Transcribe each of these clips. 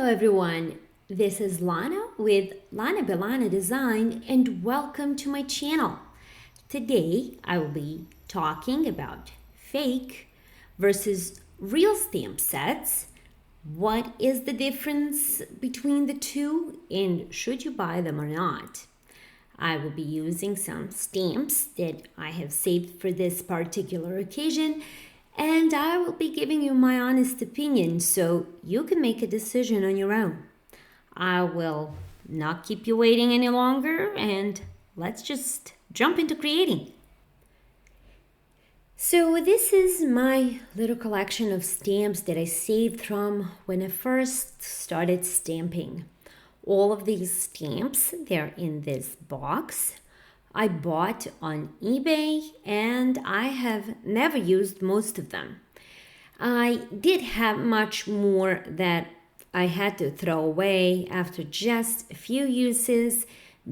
everyone, this is Lana with Lana by Lana Design and welcome to my channel. Today I will be talking about fake versus real stamp sets. What is the difference between the two and should you buy them or not? I will be using some stamps that I have saved for this particular occasion, and I will be giving you my honest opinion so you can make a decision on your own. I will not keep you waiting any longer, and let's just jump into creating. So this is my little collection of stamps that I saved from when I first started stamping. All of these stamps, they're in this box. I bought on eBay and I have never used most of them. I did have much more that I had to throw away after just a few uses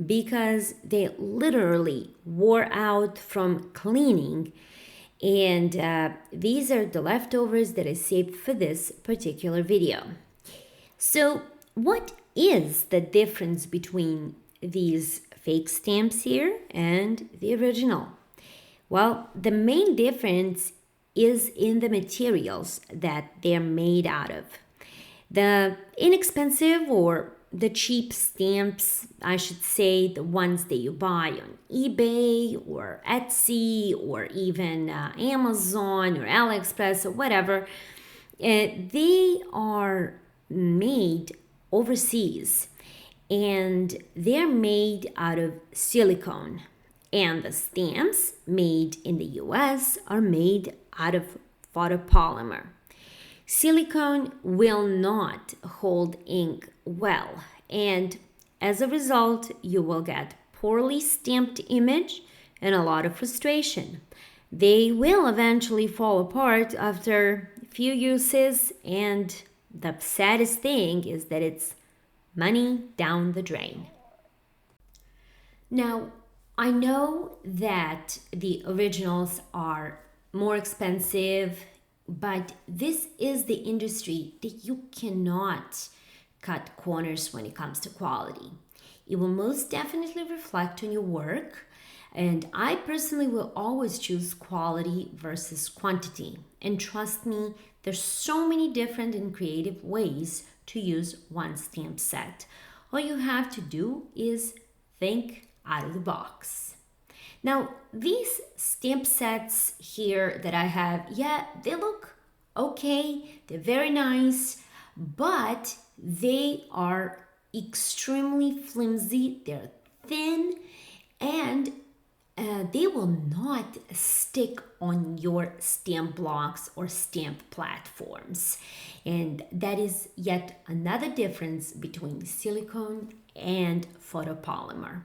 because they literally wore out from cleaning. And these are the leftovers that I saved for this particular video. So what is the difference between these fake stamps here and the original? Well, the main difference is in the materials that they're made out of. The inexpensive or the cheap stamps, I should say, the ones that you buy on eBay or Etsy or even Amazon or AliExpress or whatever, they are made overseas and they're made out of silicone, and the stamps made in the US are made out of photopolymer. Silicone will not hold ink well, and as a result you will get poorly stamped image and a lot of frustration. They will eventually fall apart after a few uses, and the saddest thing is that it's money down the drain. Now, I know that the originals are more expensive, but this is the industry that you cannot cut corners when it comes to quality. It will most definitely reflect on your work, and I personally will always choose quality versus quantity. And trust me, there's so many different and creative ways to use one stamp set. All you have to do is think out of the box. Now, these stamp sets here that I have, yeah, they look okay, they're very nice, but they are extremely flimsy, they're thin, and they will not stick on your stamp blocks or stamp platforms. And that is yet another difference between silicone and photopolymer.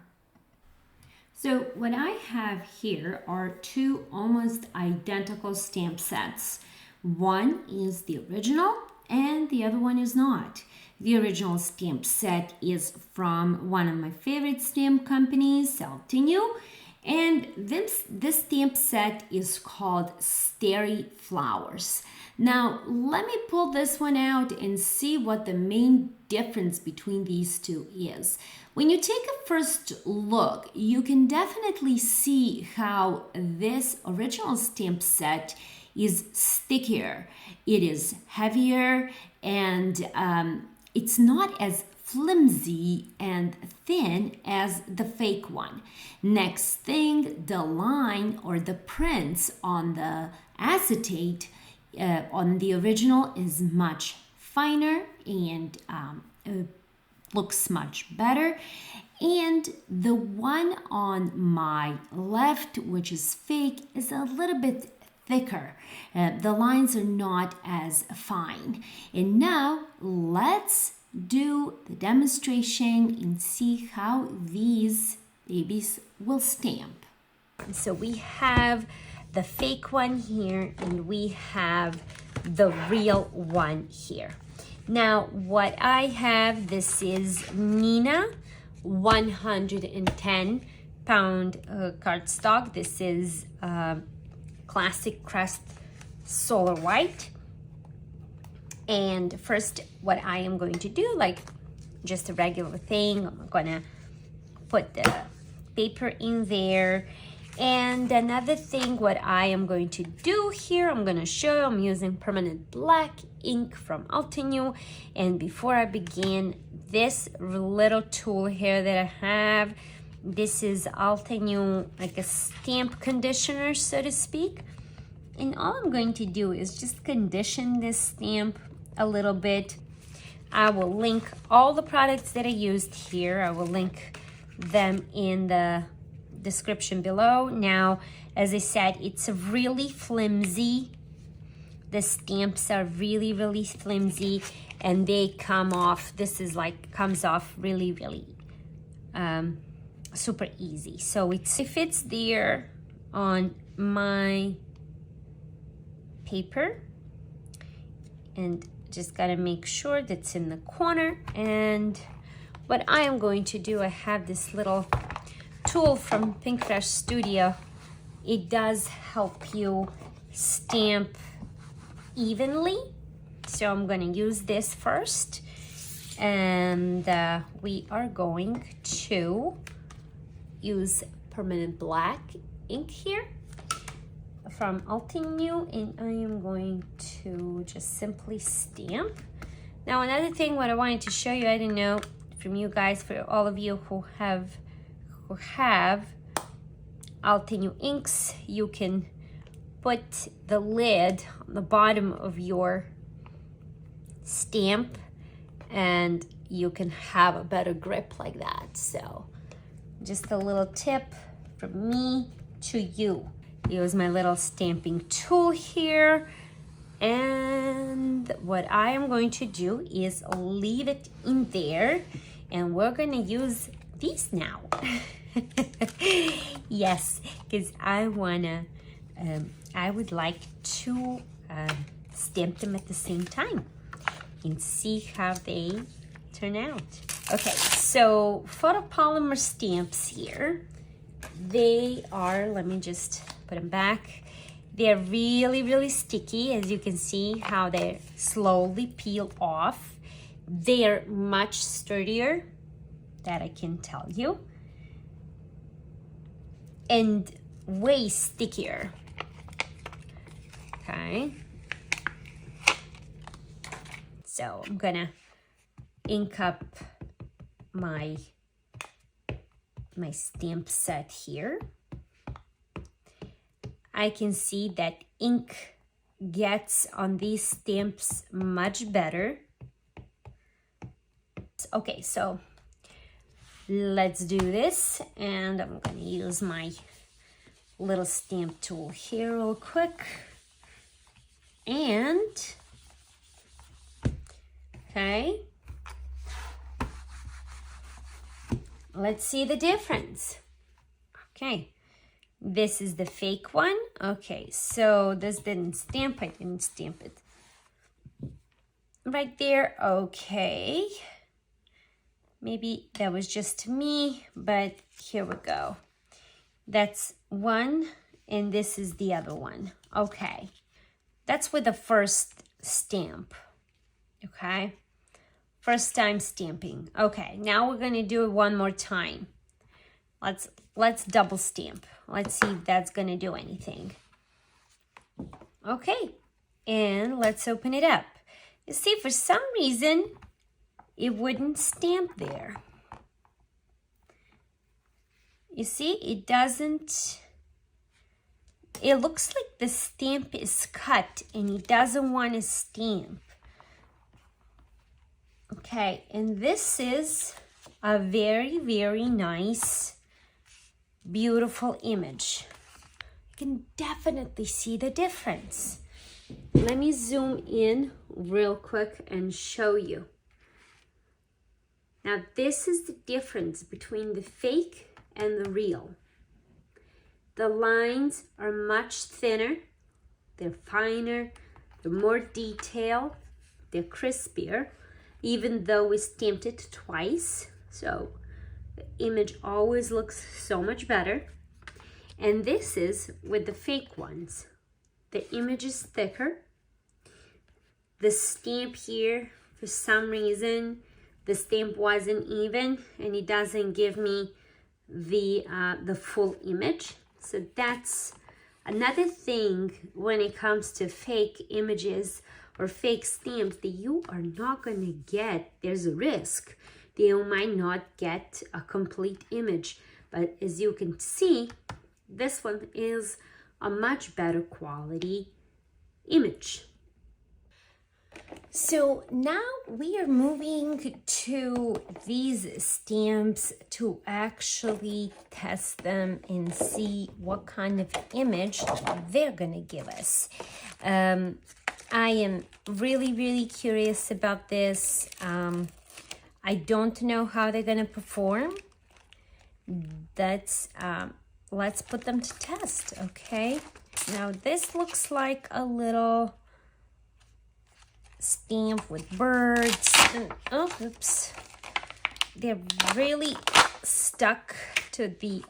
So what I have here are two almost identical stamp sets. One is the original and the other one is not. The original stamp set is from one of my favorite stamp companies, Altenew, and this stamp set is called Starry Flowers. Now, let me pull this one out and see what the main difference between these two is. When you take a first look, you can definitely see how this original stamp set is stickier. It is heavier, and it's not as flimsy and thin as the fake one. Next thing, the line or the prints on the acetate on the original is much finer and looks much better. And the one on my left, which is fake, is a little bit thicker. The lines are not as fine. And now let's do the demonstration and see how these babies will stamp. So we have the fake one here and we have the real one here. Now what I have, this is Nina 110 pound cardstock. This is Classic Crest Solar White. And first, what I am going to do, like just a regular thing, I'm gonna put the paper in there. And another thing, what I am going to do here, I'm gonna show, I'm using permanent black ink from Altenew. And before I begin, this little tool here that I have, this is Altenew, like a stamp conditioner, so to speak. And all I'm going to do is just condition this stamp a little bit. I will link all the products that I used here. I will link them in the description below. Now, as I said, it's really flimsy. The stamps are really, really flimsy, and they come off. This is like, comes off really, really super easy. So if it's there on my paper, and just gotta make sure that's in the corner. And what I am going to do, I have this little tool from Pinkfresh Studio. It does help you stamp evenly, so I'm gonna use this first. And we are going to use permanent black ink here from Altenew, and I am going to just simply stamp. Now, another thing what I wanted to show you, I don't know from you guys, for all of you who have Altenew inks, you can put the lid on the bottom of your stamp and you can have a better grip like that. So just a little tip from me to you. Use my little stamping tool here, and what I am going to do is leave it in there, and we're gonna use these now. Yes, because I wanna, I would like to stamp them at the same time and see how they turn out. Okay, so photopolymer stamps here, they are, let me just put them back. They're really, really sticky, as you can see how they slowly peel off. They're much sturdier, that I can tell you, and way stickier. Okay, so I'm gonna ink up my stamp set here. I can see that ink gets on these stamps much better. Okay, so let's do this, and I'm gonna use my little stamp tool here real quick. And okay, let's see the difference. Okay, this is the fake one. Okay, so this didn't stamp, I didn't stamp it right there. Okay, maybe that was just me, but here we go. That's one, and this is the other one. Okay, that's with the first stamp. Okay, first time stamping. Okay, now we're gonna do it one more time. Let's double stamp. Let's see if that's gonna do anything. Okay, and let's open it up. You see, for some reason, it wouldn't stamp there. You see, it doesn't, it looks like the stamp is cut and it doesn't want to stamp. Okay, and this is a very, very nice, beautiful image. You can definitely see the difference. Let me zoom in real quick and show you. Now, this is the difference between the fake and the real. The lines are much thinner, they're finer, they're more detailed, they're crispier, even though we stamped it twice. So the image always looks so much better. And this is with the fake ones. The image is thicker, the stamp here, for some reason, the stamp wasn't even, and it doesn't give me the full image. So that's another thing when it comes to fake images or fake stamps that you are not going to get. There's a risk that you might not get a complete image. But as you can see, this one is a much better quality image. So now we are moving to these stamps to actually test them and see what kind of image they're gonna give us. I am really curious about this. I don't know how they're gonna perform. Let's put them to test, okay? Now this looks like a little stamp with birds, and oh, oops, they're really stuck to the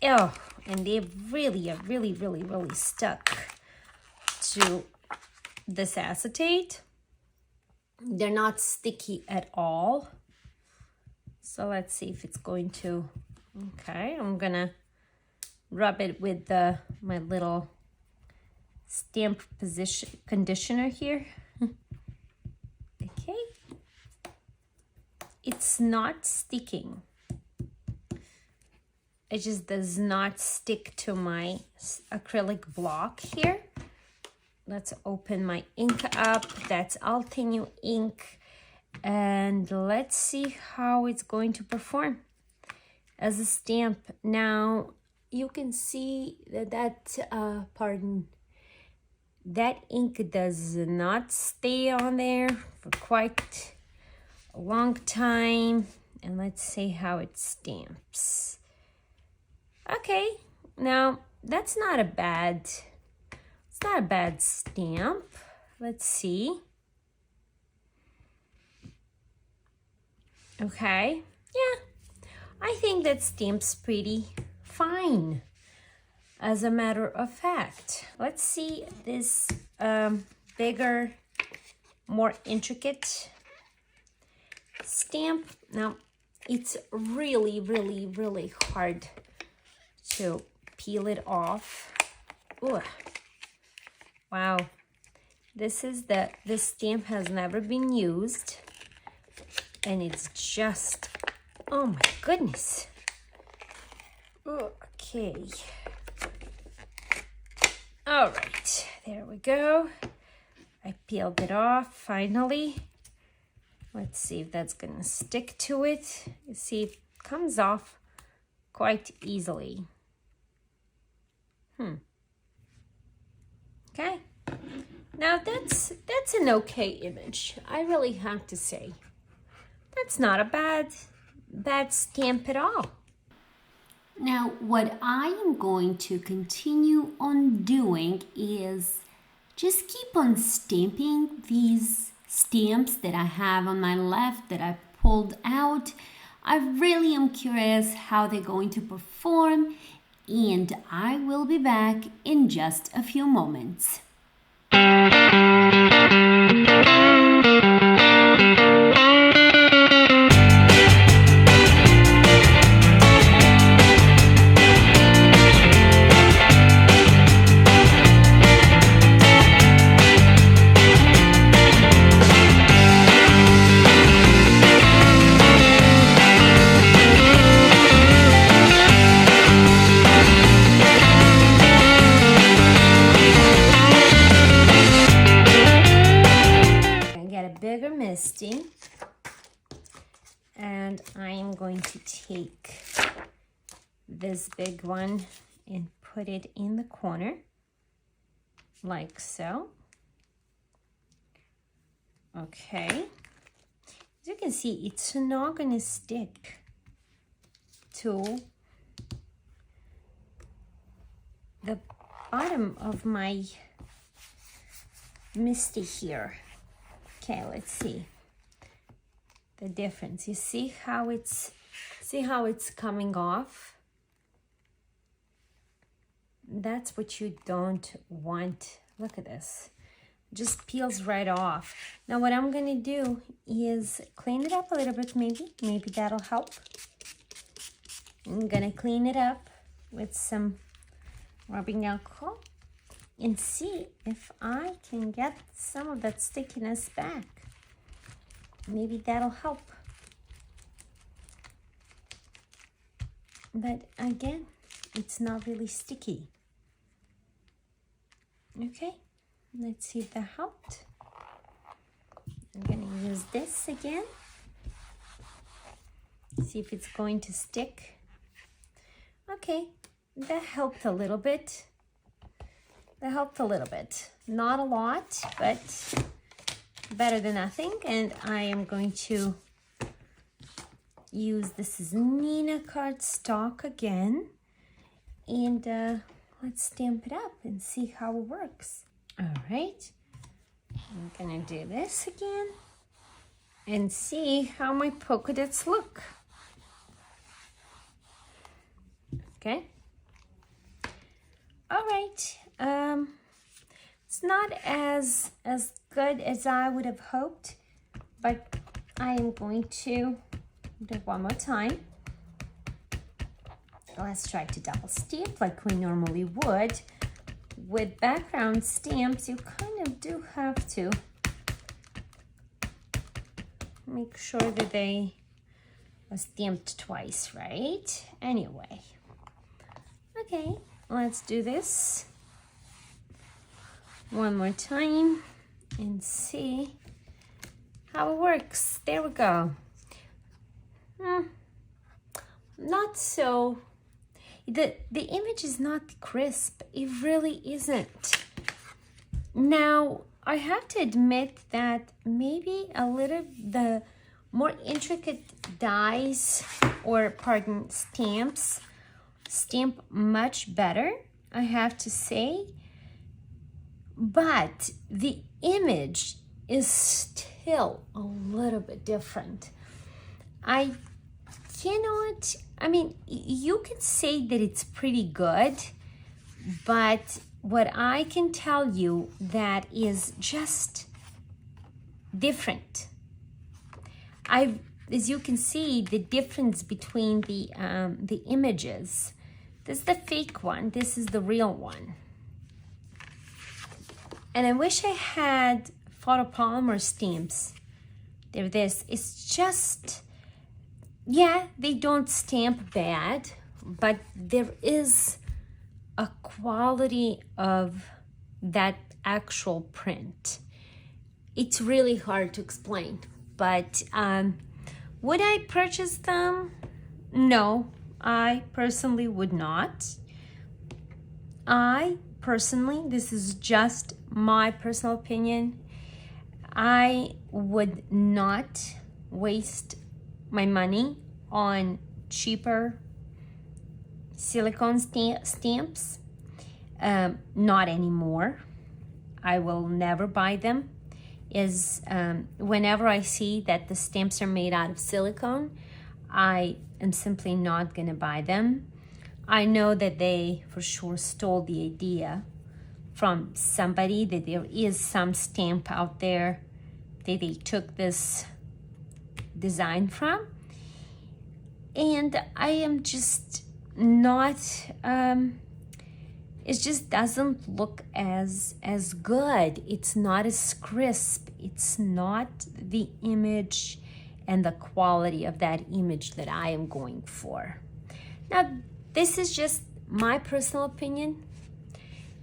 oh, and they really are really stuck to this acetate. They're not sticky at all. So let's see if it's going to. Okay, I'm gonna rub it with my little stamp conditioner here. Okay, it's not sticking. It just does not stick to my acrylic block here. Let's open my ink up. That's Altenew ink, and let's see how it's going to perform as a stamp. Now you can see that that ink does not stay on there for quite a long time. And let's see how it stamps. Okay, now that's not a bad, it's not a bad stamp. Let's see. Okay, yeah, I think that stamp's pretty fine. As a matter of fact, let's see this bigger, more intricate stamp. Now, it's really hard to peel it off. Ooh. Wow, this stamp has never been used, and it's just, oh my goodness. Okay. All right, there we go. I peeled it off finally. Let's see if that's gonna stick to it. You see, it comes off quite easily. Okay, now that's an okay image. I really have to say, that's not a bad stamp at all. Now, what I am going to continue on doing is just keep on stamping these stamps that I have on my left that I pulled out. I really am curious how they're going to perform, and I will be back in just a few moments. MISTI, and I am going to take this big one and put it in the corner like so. Okay, as you can see, it's not going to stick to the bottom of my MISTI here. Okay, let's see the difference. You see how it's coming off? That's what you don't want Look at this. Just peels right off. Now what I'm gonna do is clean it up a little bit, maybe that'll help. I'm gonna clean it up with some rubbing alcohol and see if I can get some of that stickiness back. Maybe that'll help. But again, it's not really sticky. Okay, let's see if that helped. I'm gonna use this again. See if it's going to stick. Okay, that helped a little bit. That helped a little bit. Not a lot, but better than nothing. And I am going to use, this is Nina cardstock again. And let's stamp it up and see how it works. All right, I'm gonna do this again and see how my polka dots look. Okay. All right. It's not as good as I would have hoped, but I am going to do it one more time. Let's try to double stamp like we normally would. With background stamps, you kind of do have to make sure that they are stamped twice, right? Anyway. Okay, let's do this one more time and see how it works. There we go. Not so, the image is not crisp. It really isn't. Now, I have to admit that maybe a little, the more intricate dies, or pardon, stamps, stamp much better, I have to say. But the image is still a little bit different. I mean, you can say that it's pretty good, but what I can tell you that is just different. As you can see, the difference between the images. This is the fake one. This is the real one. And I wish I had photopolymer stamps. They're this. It's just, yeah, they don't stamp bad, but there is a quality of that actual print. It's really hard to explain, but would I purchase them? No, I personally would not. I personally, this is just my personal opinion, I would not waste my money on cheaper silicone stamps. Not anymore. I will never buy them. Whenever I see that the stamps are made out of silicone, I am simply not gonna buy them. I know that they for sure stole the idea from somebody, that there is some stamp out there that they took this design from. And I am just not, it just doesn't look as good. It's not as crisp. It's not the image and the quality of that image that I am going for. Now, this is just my personal opinion.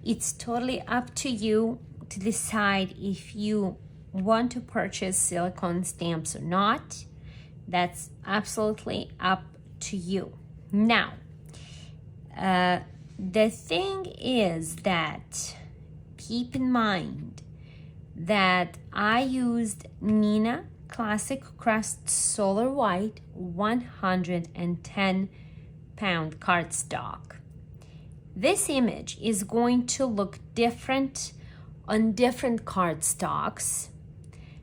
It's totally up to you to decide if you want to purchase silicone stamps or not. That's absolutely up to you. Now, the thing is that keep in mind that I used Nina Classic Crust Solar White 110 pound cardstock. This image is going to look different on different cardstocks,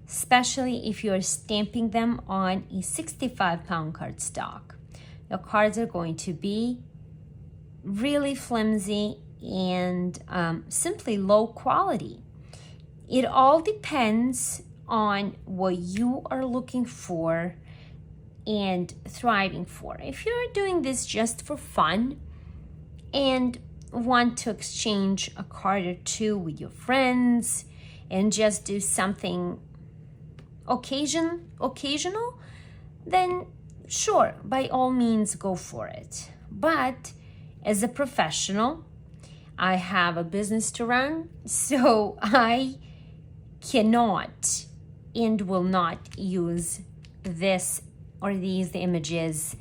especially if you're stamping them on a 65 pound cardstock. The cards are going to be really flimsy and simply low quality. It all depends on what you are looking for and thriving for. If you're doing this just for fun and want to exchange a card or two with your friends and just do something occasional, then sure, by all means go for it. But as a professional, I have a business to run, so I cannot and will not use this or these images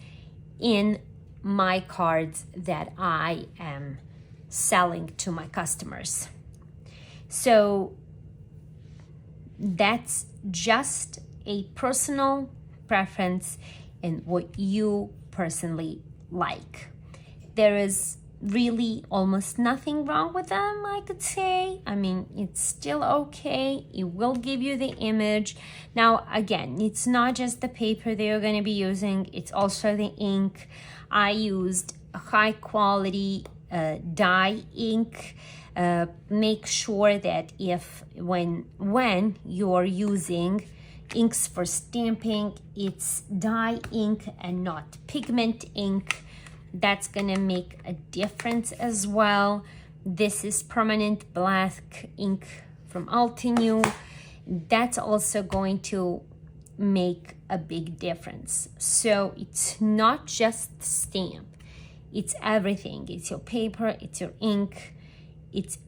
in my cards that I am selling to my customers. So that's just a personal preference and what you personally like. There is really almost nothing wrong with them, I could say. I mean, it's still okay. It will give you the image. Now, again, it's not just the paper that you're going to be using, it's also the ink. I used a high quality dye ink. Make sure that when you're using inks for stamping, it's dye ink and not pigment ink. That's gonna make a difference as well. This is permanent black ink from Altenew. That's also going to make a big difference. So it's not just the stamp, it's everything. It's your paper, it's your ink, it's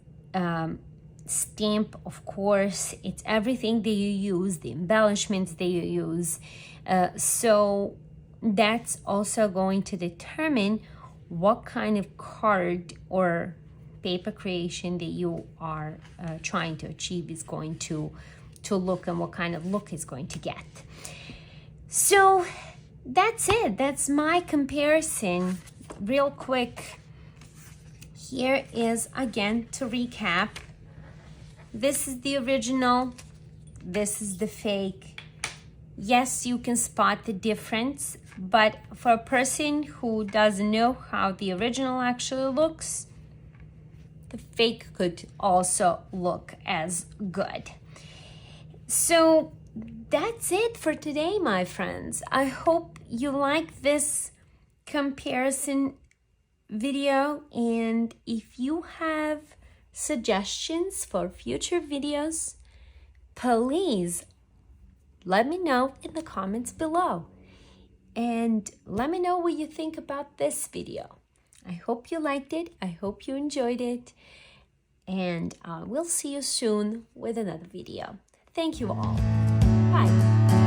stamp, of course, it's everything that you use, the embellishments that you use. So that's also going to determine what kind of card or paper creation that you are trying to achieve is going to look, and what kind of look is going to get. So that's it. That's my comparison. Real quick, here is again to recap. This is the original, this is the fake. Yes, you can spot the difference, but for a person who doesn't know how the original actually looks, the fake could also look as good. So that's it for today, my friends. I hope you like this comparison video, and if you have suggestions for future videos, please let me know in the comments below, and let me know what you think about this video. I hope you liked it, I hope you enjoyed it, and we'll see you soon with another video. Thank you all. Bye.